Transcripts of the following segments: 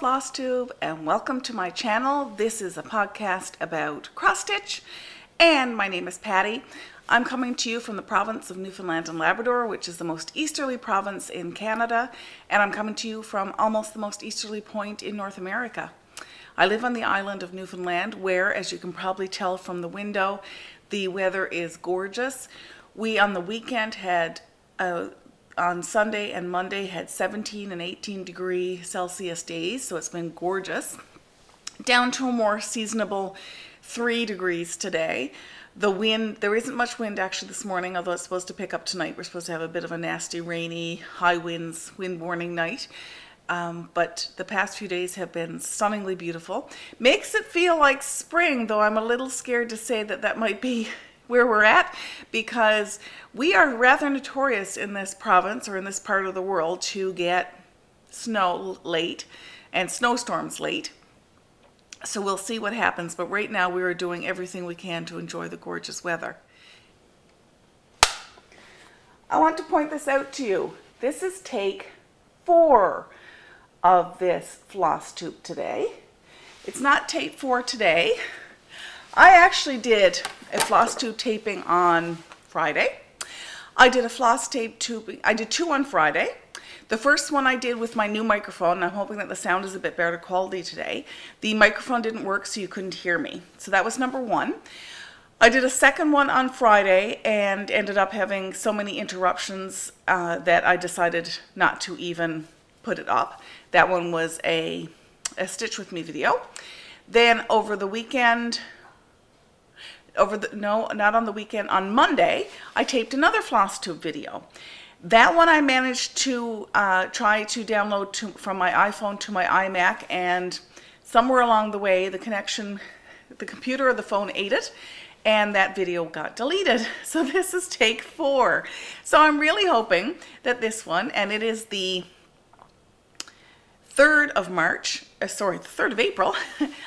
Flosstube and welcome to my channel. This is a podcast about cross stitch and my name is Patty. I'm coming to you from the province of Newfoundland and Labrador, which is the most easterly province in Canada, and I'm coming to you from almost the most easterly point in North America. I live on the island of Newfoundland where, as you can probably tell from the window, the weather is gorgeous. We on the weekend had on Sunday and Monday had 17 and 18 degree Celsius days, so it's been gorgeous. Down to a more seasonable 3 degrees today. The wind, there isn't much wind actually this morning, although it's supposed to pick up tonight. We're supposed to have a bit of a nasty, rainy, high winds, wind warning night. But the past few days have been stunningly beautiful. Makes it feel like spring, though I'm a little scared to say that that might be where we're at, because we are rather notorious in this province or in this part of the world to get snow late and snowstorms late. So we'll see what happens, but right now we are doing everything we can to enjoy the gorgeous weather. I want to point this out to you. This is take 4 of this floss tube today. It's not tape 4 today. I actually did a floss tube taping on Friday. I did a floss tape tubing. I did 2 on Friday. The first one I did with my new microphone, and I'm hoping that the sound is a bit better quality today. The microphone didn't work, so you couldn't hear me. So that was number 1. I did a second one on Friday and ended up having so many interruptions that I decided not to even put it up. That one was a Stitch With Me video. Then over the weekend, not on the weekend, on Monday, I taped another floss tube video. That one I managed to try to download from my iPhone to my iMac, and somewhere along the way the connection, the computer or the phone ate it, and that video got deleted. So this is take 4. So I'm really hoping that this one, and it is the 3rd of March, the 3rd of April,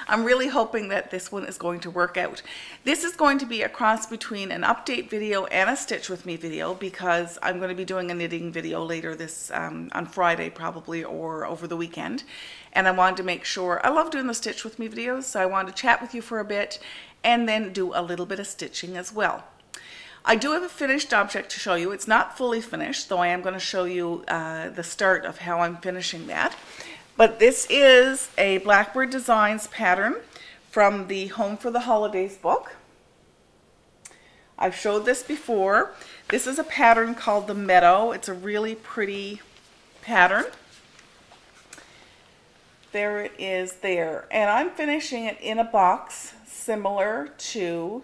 I'm really hoping that this one is going to work out. This is going to be a cross between an update video and a Stitch With Me video, because I'm going to be doing a knitting video later this, on Friday probably, or over the weekend. And I wanted to make sure, I love doing the Stitch With Me videos, so I wanted to chat with you for a bit and then do a little bit of stitching as well. I do have a finished object to show you. It's not fully finished, though I am going to show you the start of how I'm finishing that. But this is a Blackbird Designs pattern from the Home for the Holidays book. I've showed this before. This is a pattern called the Meadow. It's a really pretty pattern. There it is there. And I'm finishing it in a box similar to,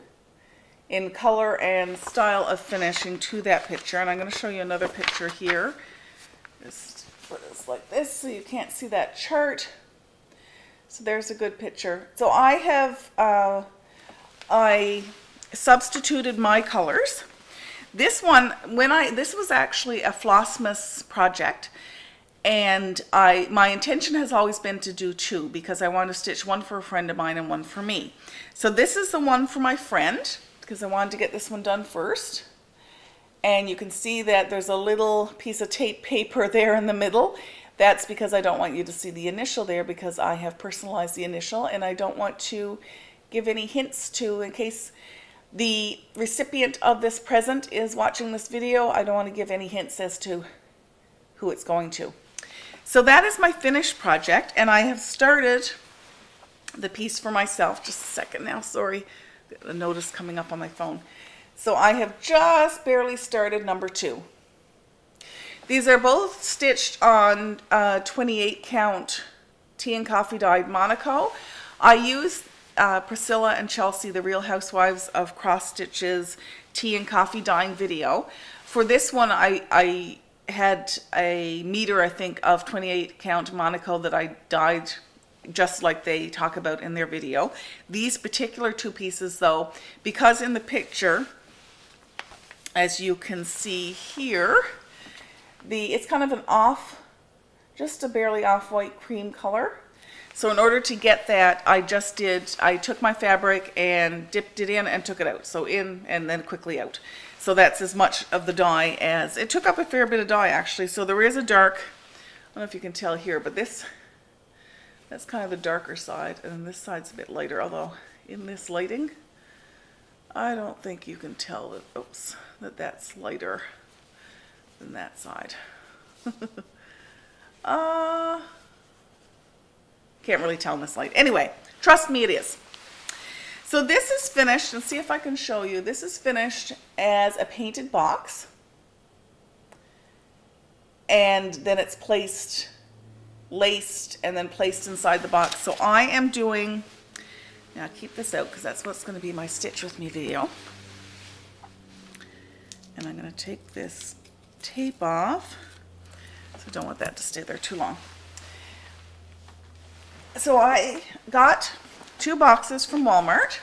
in color and style of finishing, to that picture. And I'm going to show you another picture here. Just put it like this so you can't see that chart. So there's a good picture. So I have I substituted my colors. This one, this was actually a Flossmas project, and my intention has always been to do 2, because I want to stitch one for a friend of mine and one for me. So this is the one for my friend, because I wanted to get this one done first. And you can see that there's a little piece of tape paper there in the middle. That's because I don't want you to see the initial there, because I have personalized the initial, and I don't want to give any hints to, in case the recipient of this present is watching this video, I don't want to give any hints as to who it's going to. So that is my finished project, and I have started the piece for myself. Just a second now, sorry. The notice coming up on my phone. So I have just barely started number 2. These are both stitched on 28 count tea and coffee dyed Monaco. I used Priscilla and Chelsea, the Real Housewives of Cross Stitches, tea and coffee dyeing video. For this one I had a meter, I think, of 28 count Monaco that I dyed just like they talk about in their video. These particular 2 pieces though, because in the picture, as you can see here, it's kind of an off, just a barely off-white cream color. So in order to get that, I took my fabric and dipped it in and took it out. So in and then quickly out. So that's as much of the dye as, it took up a fair bit of dye actually. So there is a dark, I don't know if you can tell here, but this That's kind of the darker side, and this side's a bit lighter, although in this lighting, I don't think you can tell that, oops, that that's lighter than that side. Can't really tell in this light. Anyway, trust me, it is. So this is finished, and see if I can show you. This is finished as a painted box, and then it's placed, laced, and then placed inside the box. So I am doing, now keep this out because that's what's going to be my Stitch With Me video. And I'm going to take this tape off, so I don't want that to stay there too long. So I got 2 boxes from Walmart.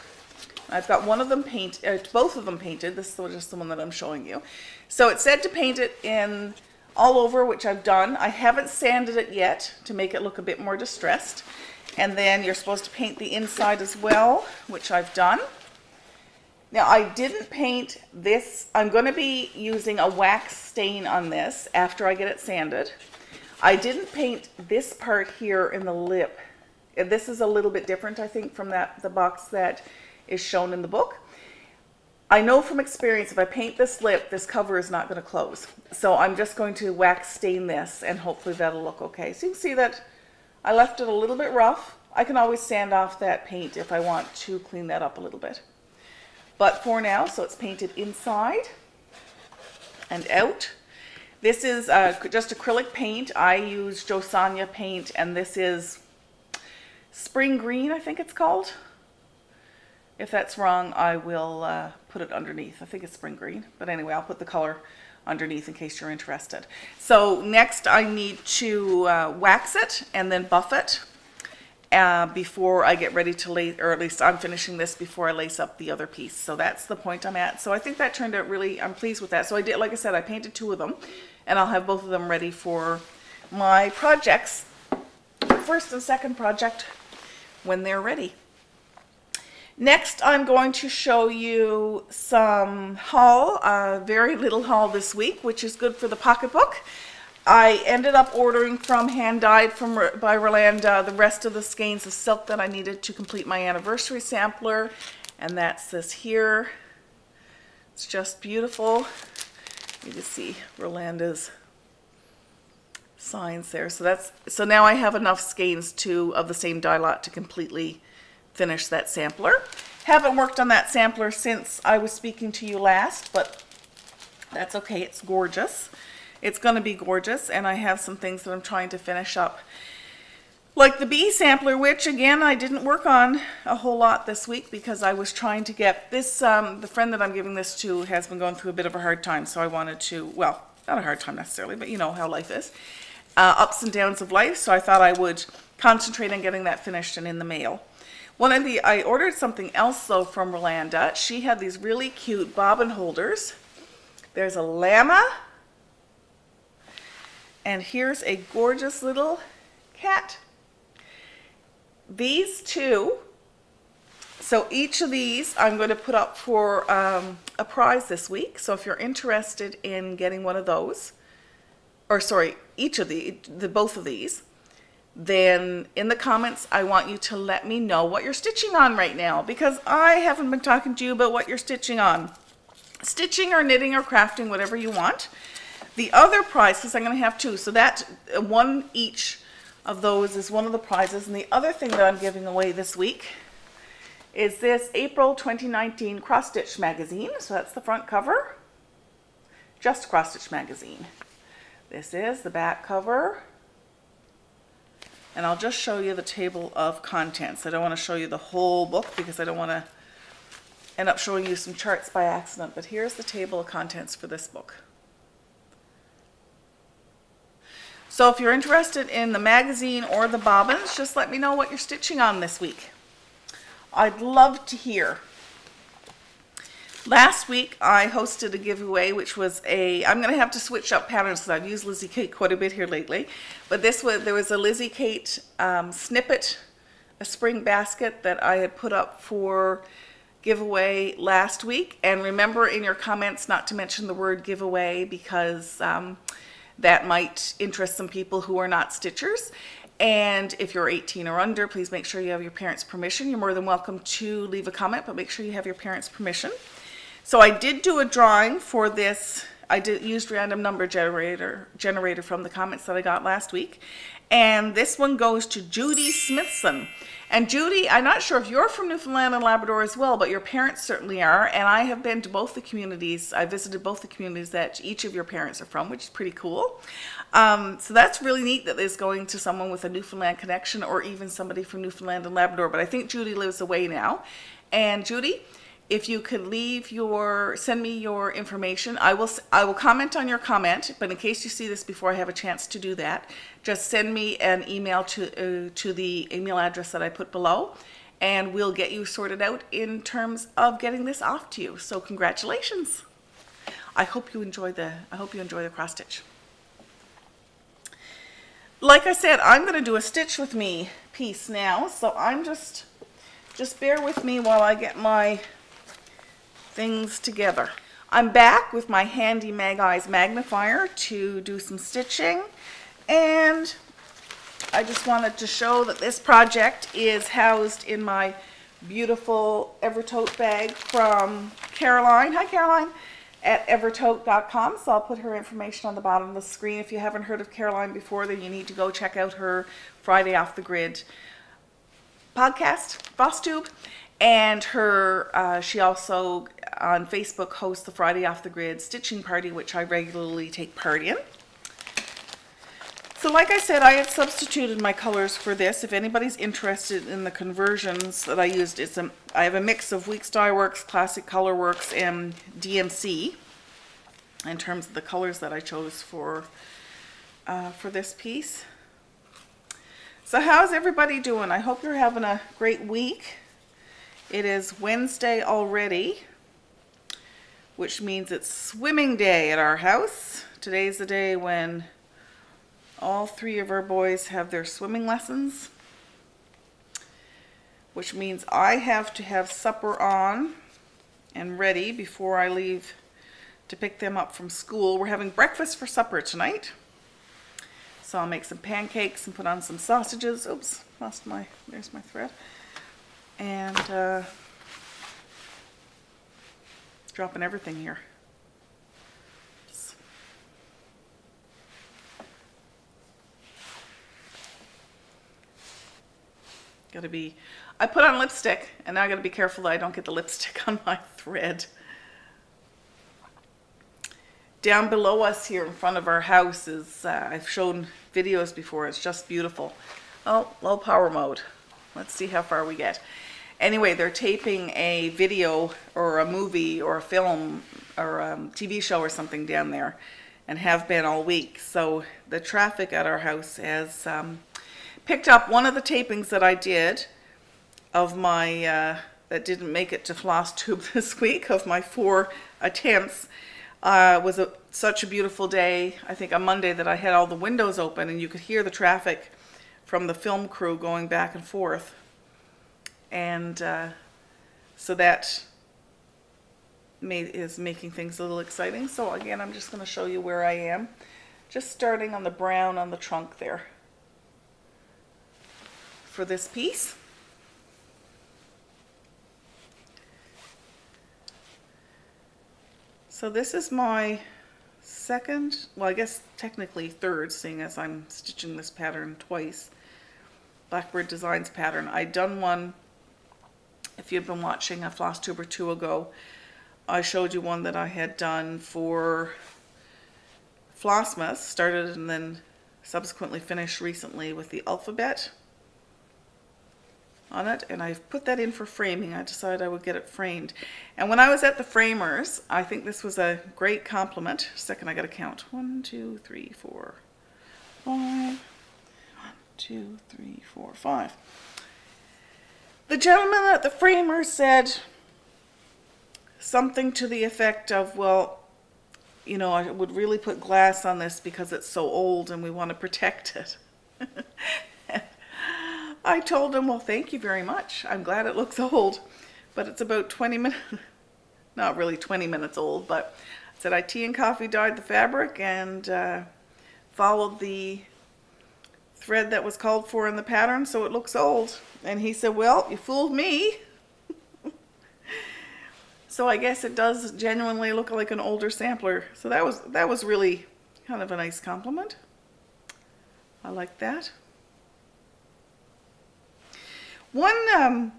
I've got one of them painted, both of them painted. This is just the one that I'm showing you. So it said to paint it in all over, which I've done. I haven't sanded it yet to make it look a bit more distressed. And then you're supposed to paint the inside as well, which I've done. Now I didn't paint this. I'm going to be using a wax stain on this after I get it sanded. I didn't paint this part here in the lip. This is a little bit different, I think, from the box that is shown in the book. I know from experience if I paint this lip, this cover is not going to close. So I'm just going to wax stain this, and hopefully that'll look okay. So you can see that I left it a little bit rough. I can always sand off that paint if I want to clean that up a little bit. But for now, so it's painted inside and out. This is just acrylic paint. I use Josanya paint, and this is Spring Green, I think it's called. If that's wrong, I will put it underneath. I think it's Spring Green. But anyway, I'll put the color underneath in case you're interested. So next I need to wax it and then buff it before I get ready to lace, or at least I'm finishing this before I lace up the other piece. So that's the point I'm at. So I think that turned out really, I'm pleased with that. So I did, like I said, I painted 2 of them, and I'll have both of them ready for my projects, first and second project, when they're ready. Next, I'm going to show you some haul, very little haul this week, which is good for the pocketbook. I ended up ordering from Hand Dyed by Rolanda the rest of the skeins of silk that I needed to complete my anniversary sampler, and that's this here. It's just beautiful. You can see Rolanda's signs there. So now I have enough skeins of the same dye lot to completely finish that sampler. Haven't worked on that sampler since I was speaking to you last, but that's okay. It's gorgeous. It's going to be gorgeous, and I have some things that I'm trying to finish up, like the bee sampler, which again I didn't work on a whole lot this week because I was trying to get this. The friend that I'm giving this to has been going through a bit of a hard time, so I wanted to, well, not a hard time necessarily, but you know how life is. Ups and downs of life, so I thought I would concentrate on getting that finished and in the mail. I ordered something else though from Rolanda. She had these really cute bobbin holders. There's a llama, and here's a gorgeous little cat. These 2, so each of these I'm going to put up for a prize this week. So if you're interested in getting one of those, or sorry, each of both of these, then in the comments I want you to let me know what you're stitching on right now, because I haven't been talking to you about what you're stitching on. Stitching or knitting or crafting, whatever you want. The other prize, because I'm going to have 2, so that one each of those is one of the prizes. And the other thing that I'm giving away this week is this April 2019 Cross Stitch magazine. So that's the front cover, just Cross Stitch magazine. This is the back cover, and I'll just show you the table of contents. I don't want to show you the whole book because I don't want to end up showing you some charts by accident, but here's the table of contents for this book. So if you're interested in the magazine or the bobbins, just let me know what you're stitching on this week. I'd love to hear. Last week I hosted a giveaway, which was I'm going to have to switch up patterns because I've used Lizzie Kate quite a bit here lately. But there was a Lizzie Kate snippet, a spring basket that I had put up for giveaway last week. And remember in your comments not to mention the word giveaway, because that might interest some people who are not stitchers. And if you're 18 or under, please make sure you have your parents' permission. You're more than welcome to leave a comment, but make sure you have your parents' permission. So I did do a drawing for this. I used random number generator from the comments that I got last week. And this one goes to Judy Smithson. And Judy, I'm not sure if you're from Newfoundland and Labrador as well, but your parents certainly are. And I have been to both the communities. I visited both the communities that each of your parents are from, which is pretty cool. So that's really neat that it's going to someone with a Newfoundland connection, or even somebody from Newfoundland and Labrador. But I think Judy lives away now. And Judy, if you could send me your information, I will comment on your comment, but in case you see this before I have a chance to do that, just send me an email to the email address that I put below, and we'll get you sorted out in terms of getting this off to you. So congratulations. I hope you enjoy the cross stitch. Like I said, I'm going to do a stitch with me piece now, so I'm just bear with me while I get my things together. I'm back with my handy Mag Eyes magnifier to do some stitching, and I just wanted to show that this project is housed in my beautiful Evertote bag from Caroline. Hi Caroline, at evertote.com. So I'll put her information on the bottom of the screen. If you haven't heard of Caroline before, then you need to go check out her Friday Off the Grid podcast, Flosstube. And she also on Facebook hosts the Friday Off the Grid stitching party, which I regularly take part in. So like I said, I have substituted my colors for this. If anybody's interested in the conversions that I used, I have a mix of Weeks Dye Works, Classic Color Works, and DMC in terms of the colors that I chose for this piece. So how's everybody doing? I hope you're having a great week. It is Wednesday already, which means it's swimming day at our house. Today's the day when all 3 of our boys have their swimming lessons, which means I have to have supper on and ready before I leave to pick them up from school. We're having breakfast for supper tonight. So I'll make some pancakes and put on some sausages. Oops, there's my thread. And dropping everything here. I put on lipstick, and now I gotta be careful that I don't get the lipstick on my thread. Down below us here in front of our house is, I've shown videos before, it's just beautiful. Oh, low power mode. Let's see how far we get. Anyway, they're taping a video or a movie or a film or a TV show or something down there, and have been all week. So the traffic at our house has picked up. One of the tapings that I did of my, that didn't make it to Flosstube this week, of my 4 attempts, was such a beautiful day, I think on Monday, that I had all the windows open and you could hear the traffic from the film crew going back and forth. And so that is making things a little exciting. So again, I'm just going to show you where I am. Just starting on the brown on the trunk there for this piece. So this is my second, well I guess technically third, seeing as I'm stitching this pattern twice. Blackbird Designs pattern. I'd done one, if you've been watching a Flosstube or 2 ago, I showed you one that I had done for Flossmas, started and then subsequently finished recently with the alphabet on it, and I've put that in for framing. I decided I would get it framed. And when I was at the framers, I think this was a great compliment. Second, I gotta count. 1, 2, 3, 4, 5. 1, 2, 3, 4, 5. The gentleman at the framer said something to the effect of, well, you know, I would really put glass on this because it's so old and we want to protect it. I told him, well, thank you very much. I'm glad it looks old, but it's about 20 minutes, not really 20 minutes old, but I said I tea and coffee dyed the fabric, and followed the thread that was called for in the pattern, so it looks old. And he said, well, you fooled me. So I guess it does genuinely look like an older sampler. So that was really kind of a nice compliment. I like that. One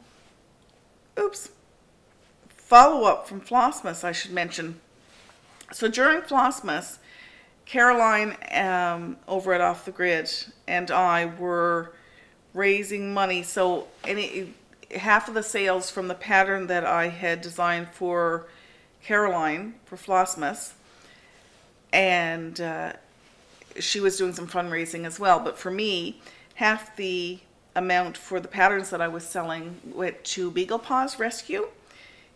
follow-up from Flossmas I should mention. So during Flossmas, Caroline over at Off the Grid and I were raising money. So half of the sales from the pattern that I had designed for Caroline for Flossmas, and she was doing some fundraising as well. But for me, half the amount for the patterns that I was selling went to Beagle Paws Rescue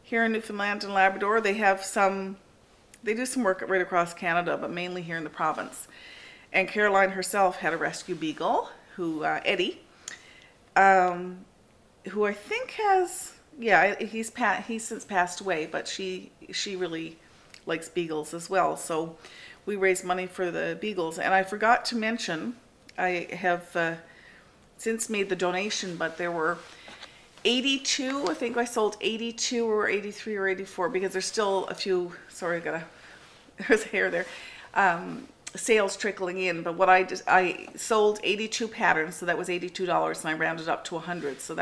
here in Newfoundland and Labrador. They do some work right across Canada, but mainly here in the province. And Caroline herself had a rescue beagle, Eddie, who I think has, he's since passed away, but she really likes beagles as well. So we raised money for the beagles. And I forgot to mention, I have since made the donation, but there were 82, I think I sold 82 or 83 or 84, because there's still a few, sorry, there's hair there, sales trickling in. But what I sold 82 patterns, so that was $82, and I rounded up to 100. So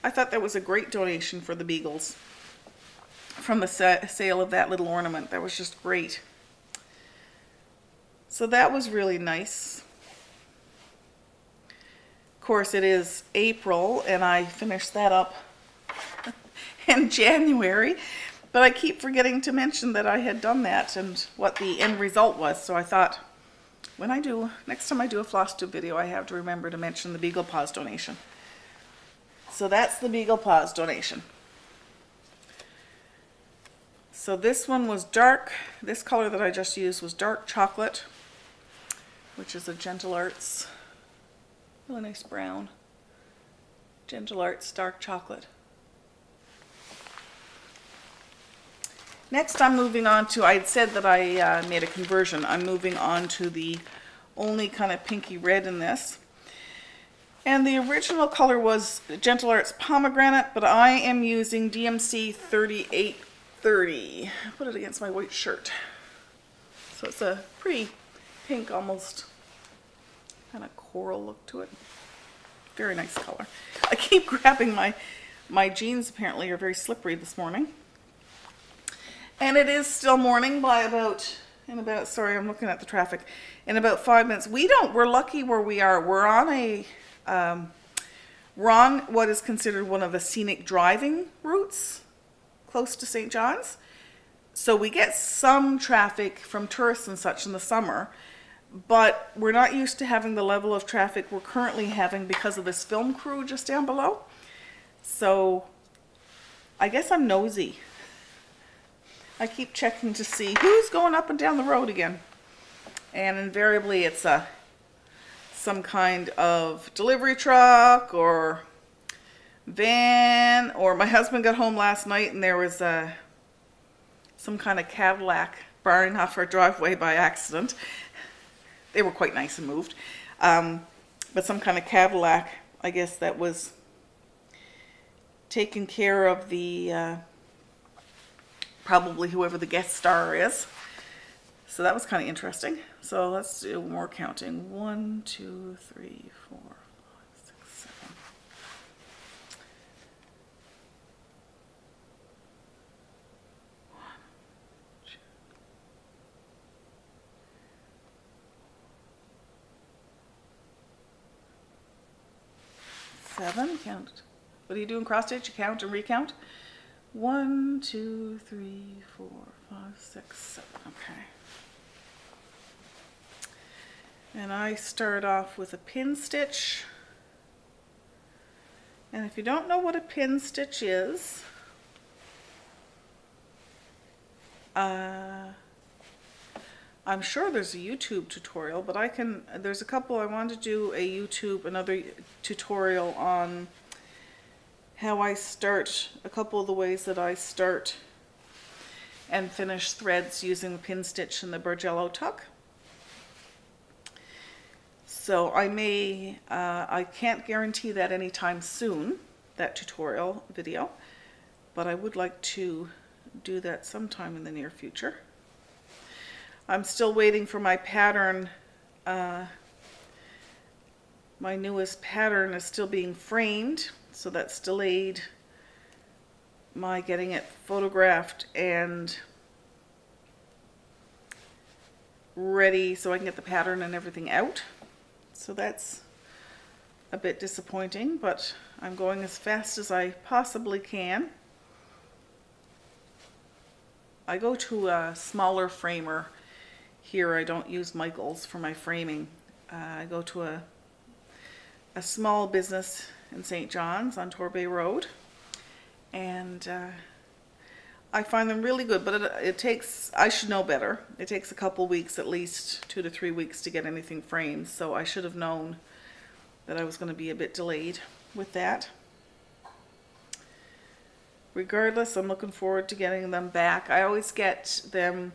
I thought that was a great donation for the beagles from the sale of that little ornament. That was just great. So that was really nice. Of course, it is April, and I finished that up in January, but I keep forgetting to mention that I had done that and what the end result was. So I thought, next time I do a Flosstube video, I have to remember to mention the Beagle Paws donation. So that's the Beagle Paws donation. So this one was dark. This color that I just used was dark chocolate, which is a Gentle Arts. Really nice brown. Gentle Arts dark chocolate. Next I'm moving on to, I had said that I made a conversion. I'm moving on to the only kind of pinky red in this. And the original color was Gentle Arts Pomegranate, but I am using DMC 3830. Put it against my white shirt. So it's a pretty pink, almost kind of coral look to it. Very nice color. I keep grabbing my jeans, apparently are very slippery this morning. And it is still morning by sorry, I'm looking at the traffic, in about 5 minutes. We're lucky where we are. We're on what is considered one of the scenic driving routes close to St. John's. So we get some traffic from tourists and such in the summer, but we're not used to having the level of traffic we're currently having because of this film crew just down below. So I guess I'm nosy. I keep checking to see who's going up and down the road again. And invariably it's some kind of delivery truck or van, or my husband got home last night and there was some kind of Cadillac barring off our driveway by accident. They were quite nice and moved. But some kind of Cadillac, I guess, that was taking care of the, probably whoever the guest star is. So that was kind of interesting. So let's do more counting. 1, 2, 3, 4, 5, 6, 7. Seven, count. What do you do in cross stitch? You count and recount. 1, 2, 3, 4, 5, 6, 7. Okay. And I start off with a pin stitch. And if you don't know what a pin stitch is, I'm sure there's a YouTube tutorial, but there's a couple. I wanted to do another tutorial on how I start, a couple of the ways that I start and finish threads using the pin stitch and the Bargello tuck. So I can't guarantee that anytime soon, that tutorial video, but I would like to do that sometime in the near future. I'm still waiting for my pattern. My newest pattern is still being framed, so that's delayed my getting it photographed and ready so I can get the pattern and everything out. So that's a bit disappointing, but I'm going as fast as I possibly can. I go to a smaller framer here. I don't use Michael's for my framing. I go to a small business in St. John's on Torbay Road, and I find them really good, but it takes, I should know better. It takes a couple weeks, at least 2 to 3 weeks to get anything framed, so I should have known that I was going to be a bit delayed with that. Regardless, I'm looking forward to getting them back. I always get them,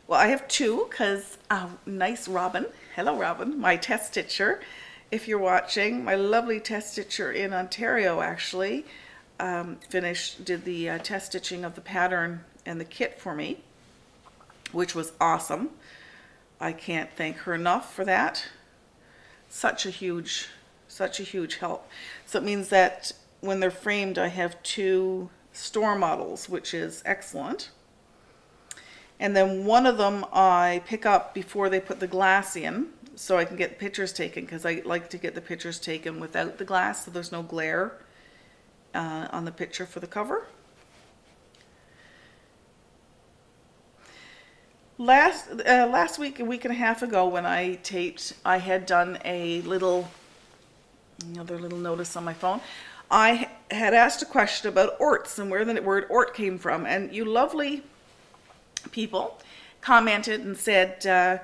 well, I have two, because nice Robin, hello Robin, my test stitcher, if you're watching, my lovely test stitcher in Ontario actually, did the test stitching of the pattern and the kit for me, which was awesome. I can't thank her enough for that. Such a huge help. So it means that when they're framed, I have 2 store models, which is excellent. And then one of them I pick up before they put the glass in, so I can get pictures taken, because I like to get the pictures taken without the glass, so there's no glare on the picture for the cover. Last week, a week and a half ago, when I taped, I had done another little notice on my phone. I had asked a question about orts and where the word ort came from, and you lovely people commented and said, I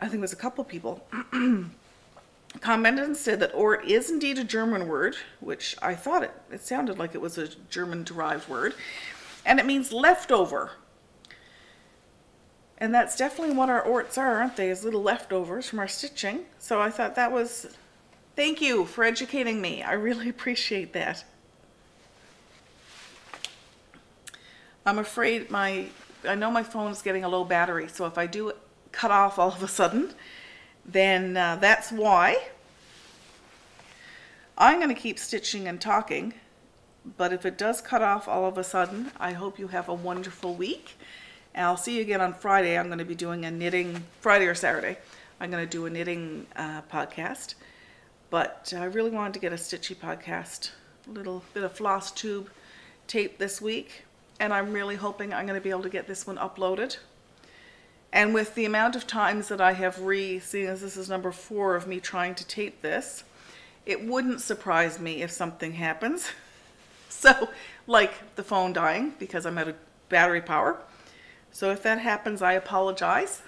think it was a couple people, commented and said that ort is indeed a German word, which I thought it sounded like it was a German-derived word, and it means leftover. And that's definitely what our orts are, aren't they, as little leftovers from our stitching. So I thought that was, thank you for educating me. I really appreciate that. I'm afraid I know my phone's getting a low battery, so if I do cut off all of a sudden, then that's why. I'm going to keep stitching and talking, but if it does cut off all of a sudden, I hope you have a wonderful week. And I'll see you again on Friday. I'm going to be doing a knitting, Friday or Saturday, I'm going to do a knitting podcast. But I really wanted to get a stitchy podcast, a little bit of floss tube tape this week. And I'm really hoping I'm going to be able to get this one uploaded. And with the amount of times that I have seeing as this is number 4 of me trying to tape this, it wouldn't surprise me if something happens. So, like the phone dying because I'm out of battery power. So if that happens, I apologize.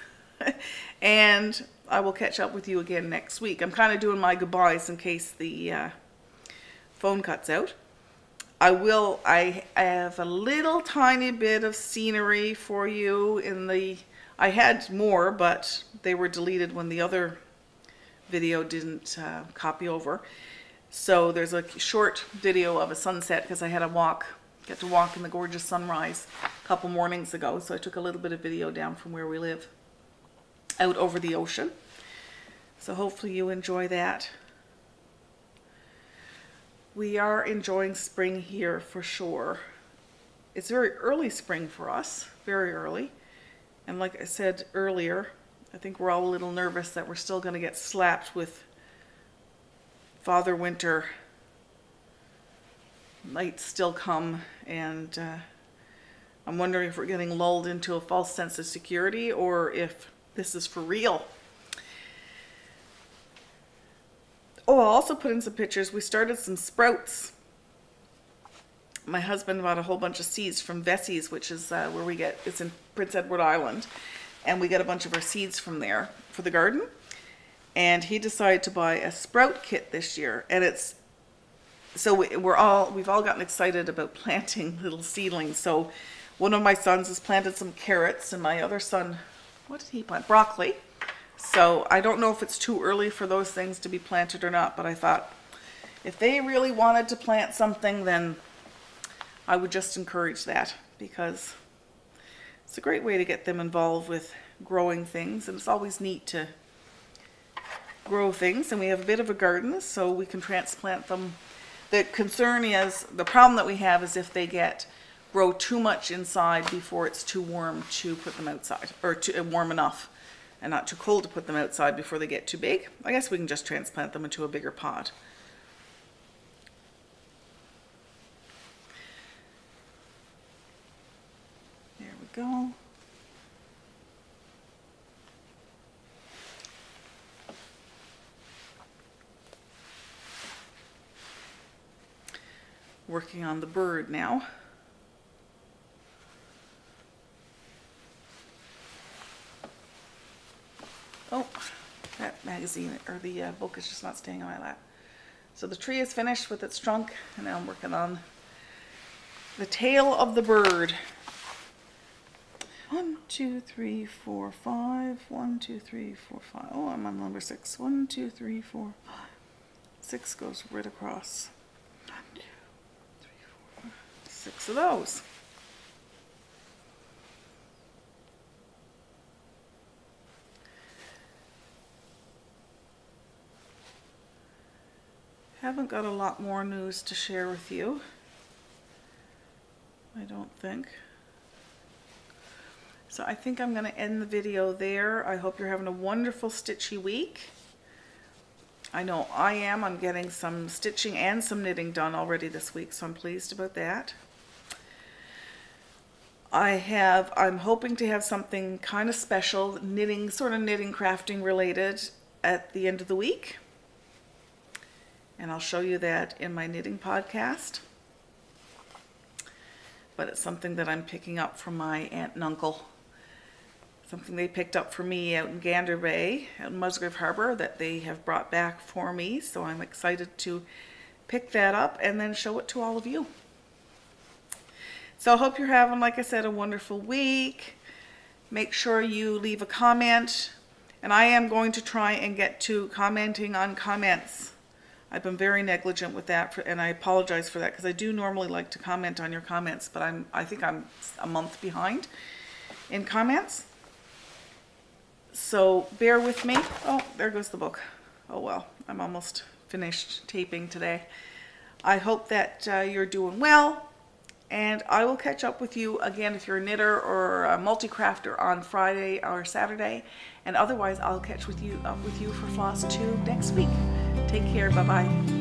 And I will catch up with you again next week. I'm kind of doing my goodbyes in case the phone cuts out. I have a little tiny bit of scenery for you in the, I had more, but they were deleted when the other video didn't copy over. So there's a short video of a sunset because I had get to walk in the gorgeous sunrise a couple mornings ago. So I took a little bit of video down from where we live out over the ocean. So hopefully you enjoy that. We are enjoying spring here for sure. It's very early spring for us, very early. And like I said earlier, I think we're all a little nervous that we're still going to get slapped with Father Winter. Nights still come, and I'm wondering if we're getting lulled into a false sense of security or if this is for real. Oh, I'll also put in some pictures. We started some sprouts. My husband bought a whole bunch of seeds from Vessie's, which is where we get, it's in Prince Edward Island, and we get a bunch of our seeds from there for the garden. And he decided to buy a sprout kit this year, and it's, so we've all gotten excited about planting little seedlings. So one of my sons has planted some carrots, and my other son, what did he plant? Broccoli. So I don't know if it's too early for those things to be planted or not, but I thought if they really wanted to plant something, then I would just encourage that, because it's a great way to get them involved with growing things, and it's always neat to grow things. And we have a bit of a garden, so we can transplant them. The concern is, the problem that we have is if they grow too much inside before it's too warm to put them outside, or warm enough and not too cold to put them outside before they get too big. I guess we can just transplant them into a bigger pot. There we go. Working on the bird now. Oh, that magazine or the book is just not staying on my lap. So the tree is finished with its trunk, and now I'm working on the tail of the bird. 1, 2, 3, 4, 5. 1, 2, 3, 4, 5. Oh, I'm on number 6. 1, 2, 3, 4, 5. 6 goes right across. 1, 2, 3, 4, 6 of those. Haven't got a lot more news to share with you, I don't think. So I think I'm going to end the video there. I hope you're having a wonderful stitchy week. I know I am. I'm getting some stitching and some knitting done already this week, so I'm pleased about that. I'm hoping to have something kind of special, knitting, sort of knitting, crafting related at the end of the week. And I'll show you that in my knitting podcast. But it's something that I'm picking up from my aunt and uncle. Something they picked up for me out in Gander Bay, out in Musgrave Harbor, that they have brought back for me. So I'm excited to pick that up and then show it to all of you. So I hope you're having, like I said, a wonderful week. Make sure you leave a comment. And I am going to try and get to commenting on comments. I've been very negligent with that, and I apologize for that, because I do normally like to comment on your comments, but I think I'm a month behind in comments. So bear with me. Oh, there goes the book. Oh well, I'm almost finished taping today. I hope that you're doing well, and I will catch up with you again if you're a knitter or a multi-crafter on Friday or Saturday, and otherwise I'll catch up with you for Flosstube next week. Take care. Bye-bye.